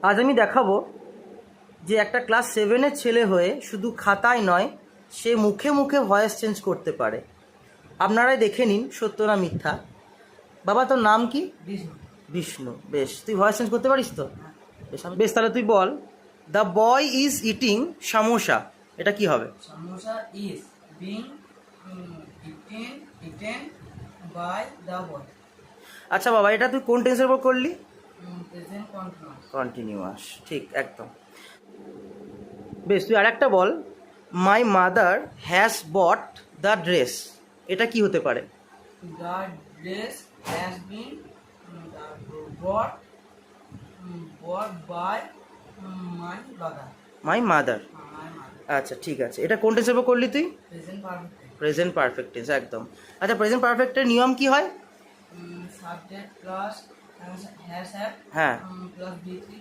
আজ আমি দেখাবো যে একটা ক্লাস 7-এর ছেলে হয়ে শুধু খাতায় নয়, সে মুখে মুখে ভয়েস চেঞ্জ করতে পারে। আপনারাই দেখে নিন সত্য না মিথ্যা। বাবা, তোর নাম কি? বিষ্ণু। বিষ্ণু। বেশ, তুই ভয়েস চেঞ্জ করতে পারিস তো? বেশ, তাহলে তুই বল, the boy is eating samosa. এটা কি হবে? Samosa is being eaten by the boy. আচ্ছা বাবা, এটা তুই কোন টেন্সের উপর করলি? Present continuous. কন্টিনিউয়াস, ঠিক একদম। বেশ, তুই আরেকটা বল, my mother has bought the dress. এটা কি হতে পারে? The dress has been bought by my brother. My mother. My mother. আচ্ছা ঠিক আছে, এটা কোন টেন্সের উপর করলি তুই? Present perfect. Present perfect tense, একদম। আচ্ছা, প্রেজেন্ট পারফেক্টের নিয়ম কি হয়? Subject plus has have হ্যাঁ, plus B3